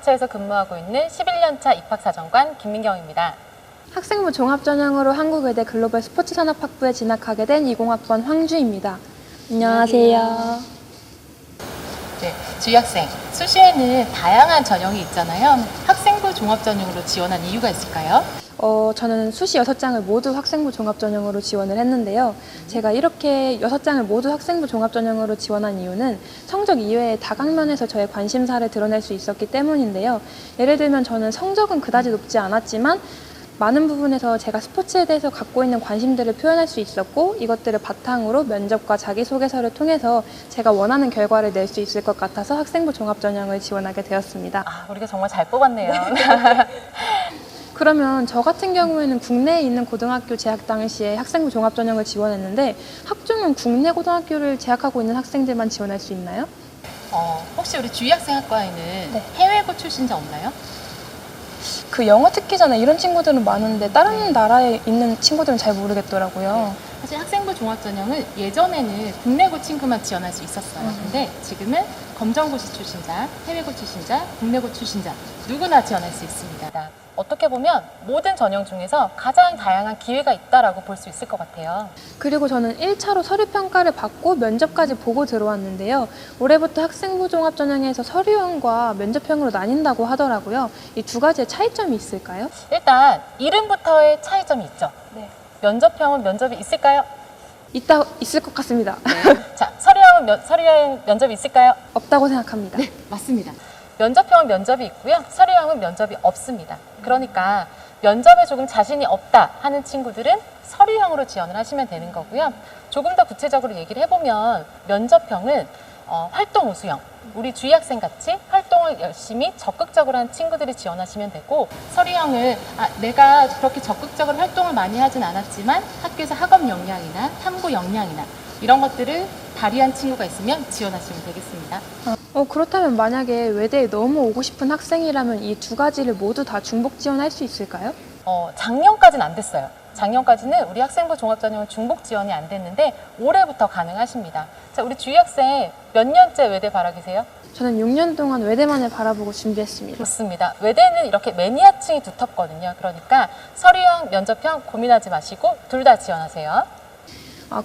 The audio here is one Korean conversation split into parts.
종합학처에서 근무하고 있는 11년차 입학사정관 김민경입니다. 학생부 종합전형으로 한국외대 글로벌 스포츠산업학부에 진학하게 된 20학번 황주입니다. 안녕하세요. 네, 주희학생, 수시에는 다양한 전형이 있잖아요. 학생부 종합전형으로 지원한 이유가 있을까요? 저는 수시 6장을 모두 학생부 종합전형으로 지원을 했는데요. 제가 이렇게 6장을 모두 학생부 종합전형으로 지원한 이유는 성적 이외에 다각면에서 저의 관심사를 드러낼 수 있었기 때문인데요. 예를 들면 저는 성적은 그다지 높지 않았지만 많은 부분에서 제가 스포츠에 대해서 갖고 있는 관심들을 표현할 수 있었고, 이것들을 바탕으로 면접과 자기소개서를 통해서 제가 원하는 결과를 낼 수 있을 것 같아서 학생부 종합전형을 지원하게 되었습니다. 우리가 정말 잘 뽑았네요. 그러면 저 같은 경우에는 국내에 있는 고등학교 재학 당시에 학생부 종합전형을 지원했는데, 학종은 국내 고등학교를 재학하고 있는 학생들만 지원할 수 있나요? 혹시 우리 주희학생 학과에는 해외고 출신자 없나요? 그 영어 특기잖아요. 이런 친구들은 많은데 다른 나라에 있는 친구들은 잘 모르겠더라고요. 사실 학생부 종합전형은 예전에는 국내고 친구만 지원할 수 있었어요. 근데 지금은 검정고시 출신자, 해외고 출신자, 국내고 출신자 누구나 지원할 수 있습니다. 어떻게 보면 모든 전형 중에서 가장 다양한 기회가 있다라고 볼 수 있을 것 같아요. 그리고 저는 1차로 서류평가를 받고 면접까지 보고 들어왔는데요. 올해부터 학생부 종합전형에서 서류형과 면접형으로 나뉜다고 하더라고요. 이 두 가지의 차이점이 있을까요? 일단 이름부터의 차이점이 있죠. 네. 면접형은 면접이 있을까요? 있을 것 같습니다. 자, 서류형 면접이 있을까요? 없다고 생각합니다. 네, 맞습니다. 면접형은 면접이 있고요. 서류형은 면접이 없습니다. 그러니까 면접에 조금 자신이 없다 하는 친구들은 서류형으로 지원을 하시면 되는 거고요. 조금 더 구체적으로 얘기를 해보면 면접형은 활동 우수형, 우리 주희학생 같이 활동을 열심히 적극적으로 한 친구들이 지원하시면 되고, 서류형은 내가 그렇게 적극적으로 활동을 많이 하진 않았지만 학교에서 학업 역량이나 탐구 역량이나 이런 것들을 발휘한 친구가 있으면 지원하시면 되겠습니다. 그렇다면 만약에 외대에 너무 오고 싶은 학생이라면 이 두 가지를 모두 다 중복 지원할 수 있을까요? 작년까지는 안 됐어요. 작년까지는 우리 학생부 종합전형은 중복 지원이 안 됐는데 올해부터 가능하십니다. 자, 우리 주희 학생 몇 년째 외대 바라 계세요? 저는 6년 동안 외대만을 바라보고 준비했습니다. 좋습니다. 외대는 이렇게 매니아층이 두텁거든요. 그러니까 서류형, 면접형 고민하지 마시고 둘 다 지원하세요.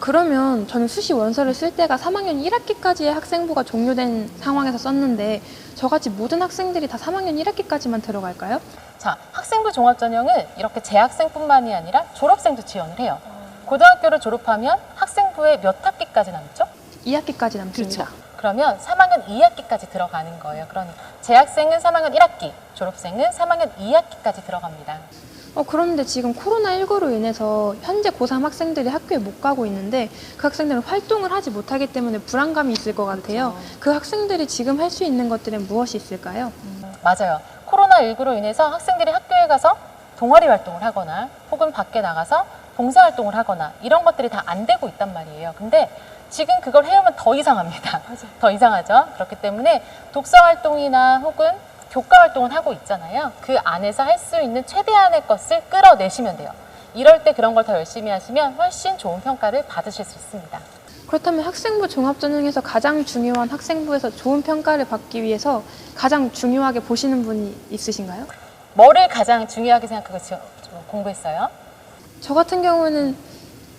그러면 저는 수시 원서를 쓸 때가 3학년 1학기까지의 학생부가 종료된 상황에서 썼는데, 저같이 모든 학생들이 다 3학년 1학기까지만 들어갈까요? 자, 학생부 종합전형은 이렇게 재학생뿐만이 아니라 졸업생도 지원을 해요. 고등학교를 졸업하면 학생부에 몇 학기까지 남죠? 2학기까지 남습니다. 그렇죠. 그러면 3학년 2학기까지 들어가는 거예요. 그러니까 재학생은 3학년 1학기, 졸업생은 3학년 2학기까지 들어갑니다. 그런데 지금 코로나19로 인해서 현재 고3 학생들이 학교에 못 가고 있는데, 그 학생들은 활동을 하지 못하기 때문에 불안감이 있을 것 같아요. 그 학생들이 지금 할 수 있는 것들은 무엇이 있을까요? 맞아요. 코로나19로 인해서 학생들이 학교에 가서 동아리 활동을 하거나 혹은 밖에 나가서 봉사활동을 하거나 이런 것들이 다 안 되고 있단 말이에요. 근데 지금 그걸 해오면 더 이상합니다. 더 이상하죠. 그렇기 때문에 독서활동이나 혹은 교과활동을 하고 있잖아요. 그 안에서 할 수 있는 최대한의 것을 끌어내시면 돼요. 이럴 때 그런 걸 더 열심히 하시면 훨씬 좋은 평가를 받으실 수 있습니다. 그렇다면 학생부 종합전형에서 가장 중요한 학생부에서 좋은 평가를 받기 위해서 가장 중요하게 보시는 분이 있으신가요? 뭐를 가장 중요하게 생각하고 공부했어요? 저 같은 경우는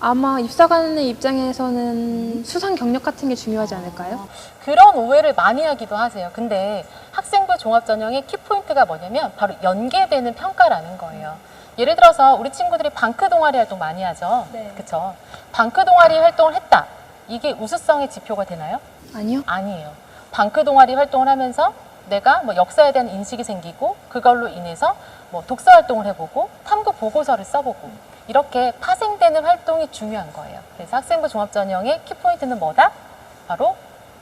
아마 입사관의 입장에서는 수상 경력 같은 게 중요하지 않을까요? 그런 오해를 많이 하기도 하세요. 근데 학생부 종합전형의 키포인트가 뭐냐면 바로 연계되는 평가라는 거예요. 예를 들어서 우리 친구들이 방크 동아리 활동 많이 하죠. 네. 그쵸? 방크 동아리 활동을 했다. 이게 우수성의 지표가 되나요? 아니요. 아니에요. 방크 동아리 활동을 하면서 내가 뭐 역사에 대한 인식이 생기고 그걸로 인해서 뭐 독서 활동을 해보고 탐구 보고서를 써보고 이렇게 파생되는 활동이 중요한 거예요. 그래서 학생부 종합전형의 키포인트는 뭐다? 바로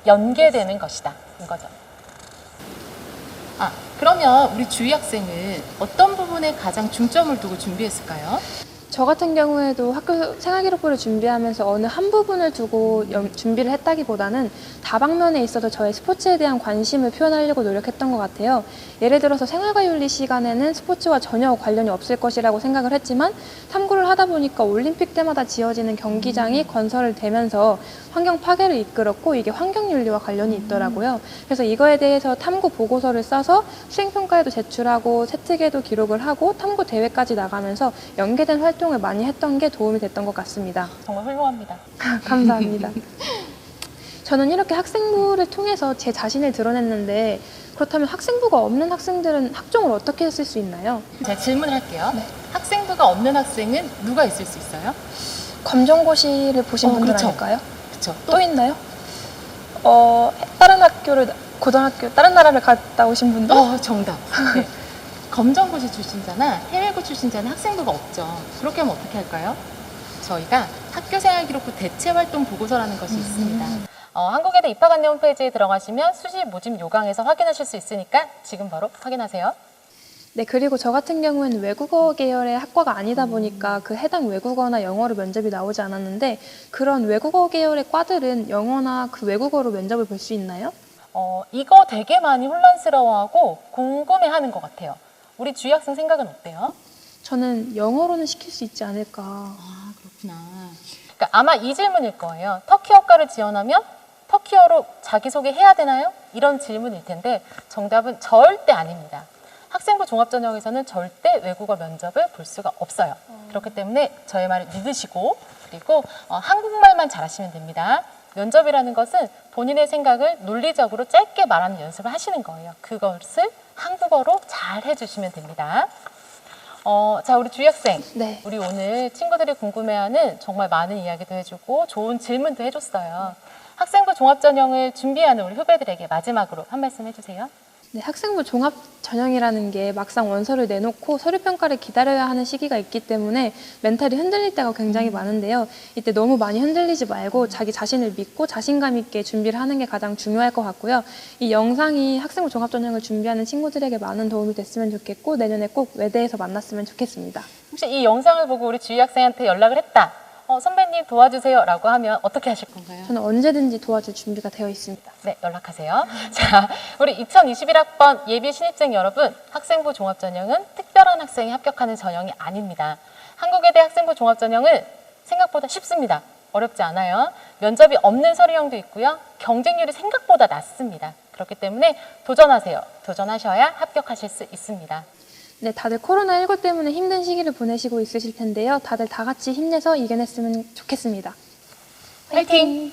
연계되는 것이다. 이거죠. 그러면 우리 주희 학생은 어떤 부분에 가장 중점을 두고 준비했을까요? 저 같은 경우에도 학교 생활기록부를 준비하면서 어느 한 부분을 두고 준비를 했다기보다는 다방면에 있어서 저의 스포츠에 대한 관심을 표현하려고 노력했던 것 같아요. 예를 들어서 생활과윤리 시간에는 스포츠와 전혀 관련이 없을 것이라고 생각을 했지만 탐구를 하다 보니까 올림픽 때마다 지어지는 경기장이 건설을 되면서 환경 파괴를 이끌었고 이게 환경윤리와 관련이 있더라고요. 그래서 이거에 대해서 탐구 보고서를 써서 수행평가에도 제출하고 세특에도 기록을 하고 탐구 대회까지 나가면서 연계된 활동을 많이 했던 게 도움이 됐던 것 같습니다. 정말 훌륭합니다. 감사합니다. 저는 이렇게 학생부를 통해서 제 자신을 드러냈는데 그렇다면 학생부가 없는 학생들은 학종을 어떻게 쓸 수 있나요? 제가 질문할게요. 네. 학생부가 없는 학생은 누가 있을 수 있어요? 검정고시를 보신 분들 그렇죠. 아닐까요? 그렇죠. 또 있나요? 다른 학교를 고등학교 다른 나라를 갔다 오신 분들? 정답. 네. 검정고시 출신자나 해외고 출신자는 학생부가 없죠. 그렇게 하면 어떻게 할까요? 저희가 학교생활기록부 대체활동 보고서라는 것이 있습니다. 한국외대 입학안내 홈페이지에 들어가시면 수시 모집 요강에서 확인하실 수 있으니까 지금 바로 확인하세요. 네, 그리고 저 같은 경우에는 외국어 계열의 학과가 아니다 보니까 그 해당 외국어나 영어로 면접이 나오지 않았는데 그런 외국어 계열의 과들은 영어나 그 외국어로 면접을 볼 수 있나요? 이거 되게 많이 혼란스러워하고 궁금해하는 것 같아요. 우리 주희 학생 생각은 어때요? 저는 영어로는 시킬 수 있지 않을까. 아, 그렇구나. 그러니까 아마 이 질문일 거예요. 터키어과를 지원하면 터키어로 자기소개 해야 되나요? 이런 질문일 텐데 정답은 절대 아닙니다. 학생부 종합전형에서는 절대 외국어 면접을 볼 수가 없어요. 그렇기 때문에 저의 말을 믿으시고 그리고 한국말만 잘하시면 됩니다. 면접이라는 것은 본인의 생각을 논리적으로 짧게 말하는 연습을 하시는 거예요. 그것을 한국어로 잘 해주시면 됩니다. 자, 우리 주희 학생. 네. 우리 오늘 친구들이 궁금해하는 정말 많은 이야기도 해주고 좋은 질문도 해줬어요. 학생부 종합전형을 준비하는 우리 후배들에게 마지막으로 한 말씀 해주세요. 네, 학생부 종합 전형이라는 게 막상 원서를 내놓고 서류 평가를 기다려야 하는 시기가 있기 때문에 멘탈이 흔들릴 때가 굉장히 많은데요. 이때 너무 많이 흔들리지 말고 자기 자신을 믿고 자신감 있게 준비를 하는 게 가장 중요할 것 같고요. 이 영상이 학생부 종합 전형을 준비하는 친구들에게 많은 도움이 됐으면 좋겠고 내년에 꼭 외대에서 만났으면 좋겠습니다. 혹시 이 영상을 보고 우리 주희 학생한테 연락을 했다. 선배님 도와주세요 라고 하면 어떻게 하실 건가요? 저는 언제든지 도와줄 준비가 되어 있습니다. 네, 연락하세요. 자, 우리 2021학번 예비 신입생 여러분, 학생부 종합전형은 특별한 학생이 합격하는 전형이 아닙니다. 한국외대 학생부 종합전형은 생각보다 쉽습니다. 어렵지 않아요. 면접이 없는 서류형도 있고요. 경쟁률이 생각보다 낮습니다. 그렇기 때문에 도전하세요. 도전하셔야 합격하실 수 있습니다. 네, 다들 코로나19 때문에 힘든 시기를 보내시고 있으실 텐데요. 다들 다 같이 힘내서 이겨냈으면 좋겠습니다. 화이팅!